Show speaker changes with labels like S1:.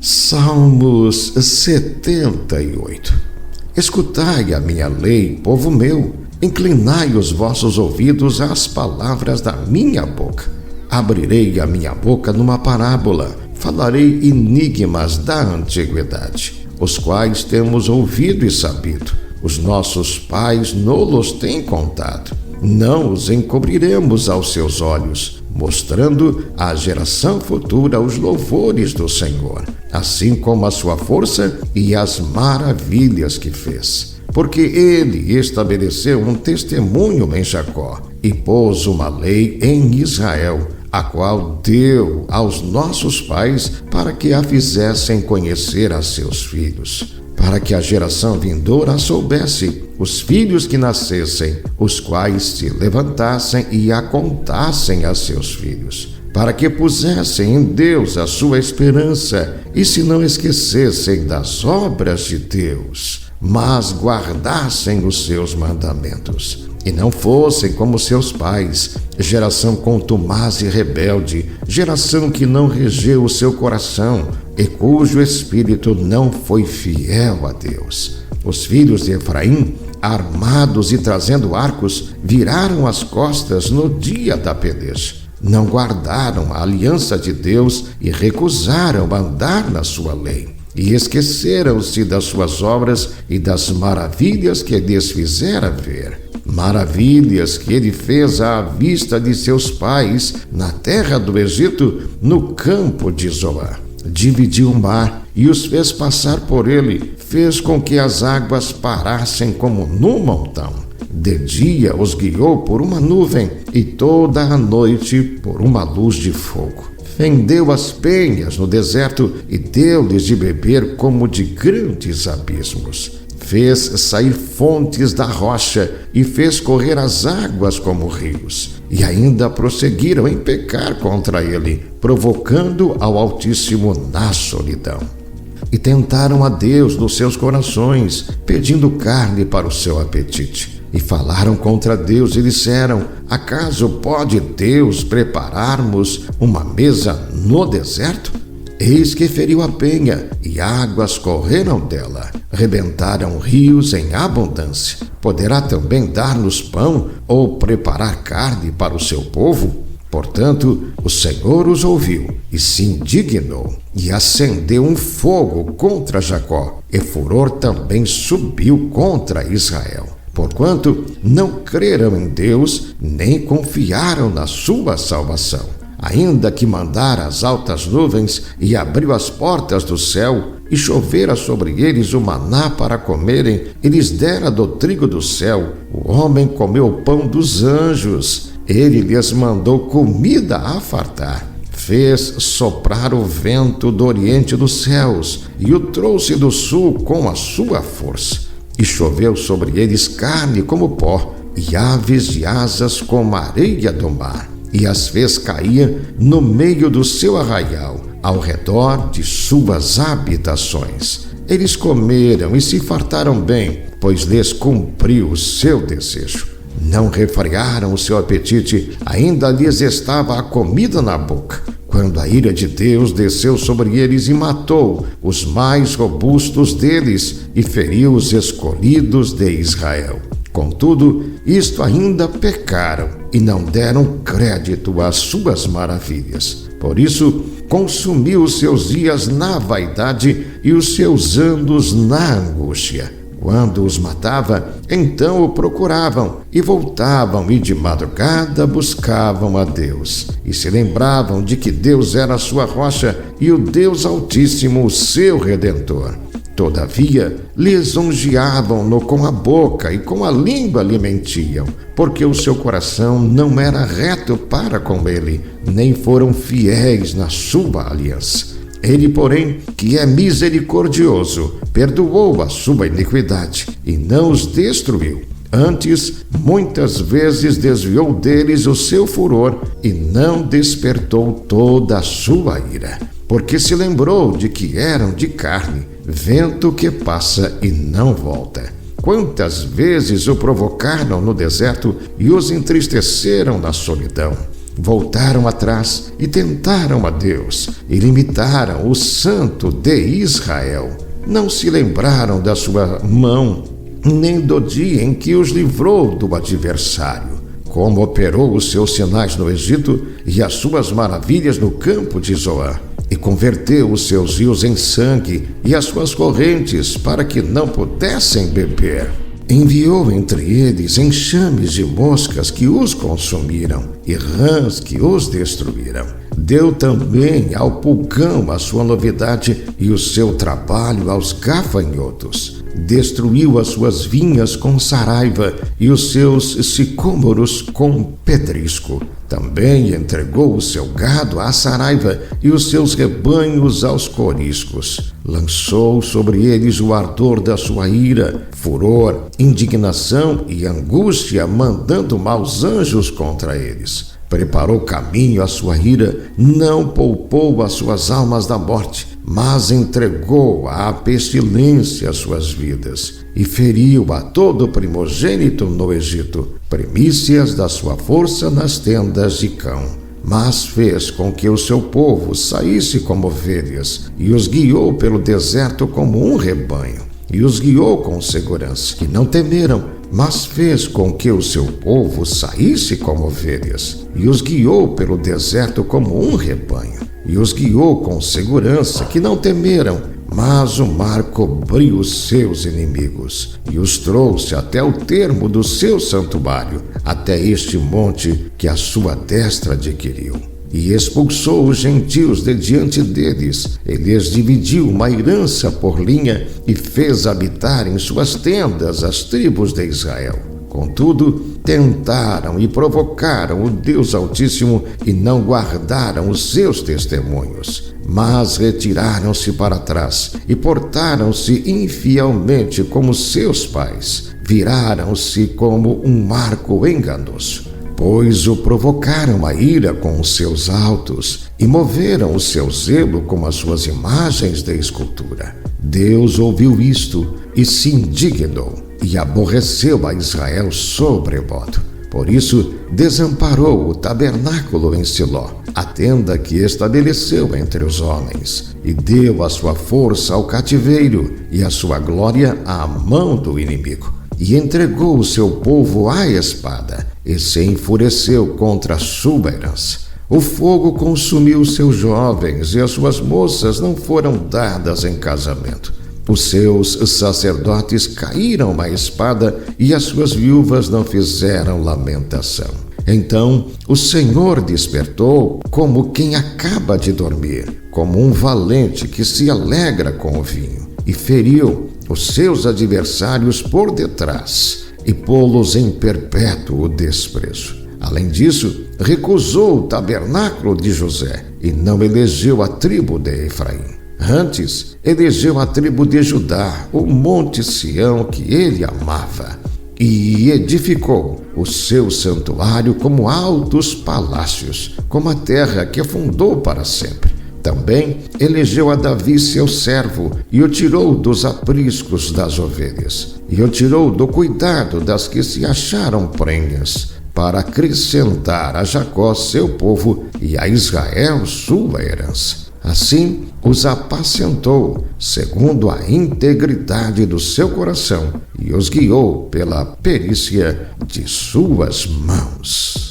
S1: Salmos 78. Escutai a minha lei, povo meu, inclinai os vossos ouvidos às palavras da minha boca. Abrirei a minha boca numa parábola, falarei enigmas da antiguidade, os quais temos ouvido e sabido. Os nossos pais nos têm contado. Não os encobriremos aos seus olhos, mostrando à geração futura os louvores do Senhor, assim como a sua força e as maravilhas que fez. Porque ele estabeleceu um testemunho em Jacó e pôs uma lei em Israel, a qual deu aos nossos pais para que a fizessem conhecer a seus filhos, para que a geração vindoura soubesse, os filhos que nascessem, os quais se levantassem e a contassem a seus filhos, para que pusessem em Deus a sua esperança e se não esquecessem das obras de Deus, mas guardassem os seus mandamentos, e não fossem como seus pais, geração contumaz e rebelde, geração que não regeu o seu coração e cujo espírito não foi fiel a Deus. Os filhos de Efraim, armados e trazendo arcos, viraram as costas no dia da peleja. Não guardaram a aliança de Deus e recusaram andar na sua lei. E esqueceram-se das suas obras e das maravilhas que lhes fizera ver. Maravilhas que ele fez à vista de seus pais na terra do Egito, no campo de Zoar. Dividiu o mar e os fez passar por ele, fez com que as águas parassem como num montão. De dia os guiou por uma nuvem e toda a noite por uma luz de fogo. Fendeu as penhas no deserto e deu-lhes de beber como de grandes abismos. Fez sair fontes da rocha e fez correr as águas como rios. E ainda prosseguiram em pecar contra ele, provocando ao Altíssimo na solidão. E tentaram a Deus nos seus corações, pedindo carne para o seu apetite. E falaram contra Deus e disseram: acaso pode Deus prepararmos uma mesa no deserto? Eis que feriu a penha, e águas correram dela. Rebentaram rios em abundância. Poderá também dar-nos pão ou preparar carne para o seu povo? Portanto, o Senhor os ouviu e se indignou, e acendeu um fogo contra Jacó, e furor também subiu contra Israel. Porquanto não creram em Deus, nem confiaram na sua salvação. Ainda que mandara as altas nuvens e abriu as portas do céu, e chovera sobre eles o maná para comerem, e lhes dera do trigo do céu, o homem comeu o pão dos anjos. Ele lhes mandou comida a fartar. Fez soprar o vento do oriente dos céus, e o trouxe do sul com a sua força. E choveu sobre eles carne como pó, e aves de asas como a areia do mar. E as fez cair no meio do seu arraial, ao redor de suas habitações. Eles comeram e se fartaram bem, pois lhes cumpriu o seu desejo. Não refrearam o seu apetite, ainda lhes estava a comida na boca, quando a ira de Deus desceu sobre eles e matou os mais robustos deles e feriu os escolhidos de Israel. Contudo, isto ainda pecaram e não deram crédito às suas maravilhas. Por isso, consumiu os seus dias na vaidade e os seus anos na angústia. Quando os matava, então o procuravam e voltavam e de madrugada buscavam a Deus. E se lembravam de que Deus era a sua rocha e o Deus Altíssimo o seu Redentor. Todavia, lisonjeavam-no com a boca e com a língua lhe mentiam, porque o seu coração não era reto para com ele, nem foram fiéis na sua aliança. Ele, porém, que é misericordioso, perdoou a sua iniquidade e não os destruiu. Antes, muitas vezes desviou deles o seu furor e não despertou toda a sua ira. Porque se lembrou de que eram de carne, vento que passa e não volta. Quantas vezes o provocaram no deserto e os entristeceram na solidão. Voltaram atrás e tentaram a Deus, e limitaram o Santo de Israel. Não se lembraram da sua mão, nem do dia em que os livrou do adversário, como operou os seus sinais no Egito e as suas maravilhas no campo de Zoar, e converteu os seus rios em sangue e as suas correntes para que não pudessem beber. Enviou entre eles enxames de moscas que os consumiram e rãs que os destruíram. Deu também ao pulgão a sua novidade e o seu trabalho aos gafanhotos. Destruiu as suas vinhas com saraiva e os seus sicômoros com pedrisco. Também entregou o seu gado à saraiva e os seus rebanhos aos coriscos. Lançou sobre eles o ardor da sua ira, furor, indignação e angústia, mandando maus anjos contra eles. Preparou caminho à sua ira, não poupou as suas almas da morte, mas entregou à pestilência as suas vidas, e feriu a todo primogênito no Egito, primícias da sua força nas tendas de Cão. Mas fez com que o seu povo saísse como ovelhas, e os guiou pelo deserto como um rebanho, e os guiou com segurança, que não temeram, mas fez com que o seu povo saísse como ovelhas, e os guiou pelo deserto como um rebanho, e os guiou com segurança, que não temeram, mas o mar cobriu os seus inimigos, e os trouxe até o termo do seu santuário, até este monte que a sua destra adquiriu. E expulsou os gentios de diante deles. Ele lhes dividiu uma herança por linha e fez habitar em suas tendas as tribos de Israel. Contudo, tentaram e provocaram o Deus Altíssimo e não guardaram os seus testemunhos, mas retiraram-se para trás e portaram-se infielmente como seus pais. Viraram-se como um marco enganoso. Pois o provocaram a ira com os seus altos e moveram o seu zelo com as suas imagens de escultura. Deus ouviu isto e se indignou e aborreceu a Israel sobremodo. Por isso, desamparou o tabernáculo em Siló, a tenda que estabeleceu entre os homens, e deu a sua força ao cativeiro e a sua glória à mão do inimigo. E entregou o seu povo à espada, e se enfureceu contra a sua herança. O fogo consumiu os seus jovens, e as suas moças não foram dadas em casamento. Os seus sacerdotes caíram à espada, e as suas viúvas não fizeram lamentação. Então o Senhor despertou como quem acaba de dormir, como um valente que se alegra com o vinho, e feriu os seus adversários por detrás, e pô-los em perpétuo desprezo. Além disso, recusou o tabernáculo de José, e não elegeu a tribo de Efraim. Antes, elegeu a tribo de Judá, o monte Sião que ele amava, e edificou o seu santuário como altos palácios, como a terra que afundou para sempre. Também elegeu a Davi seu servo, e o tirou dos apriscos das ovelhas, e o tirou do cuidado das que se acharam prenhas, para acrescentar a Jacó seu povo e a Israel sua herança. Assim os apacentou, segundo a integridade do seu coração, e os guiou pela perícia de suas mãos.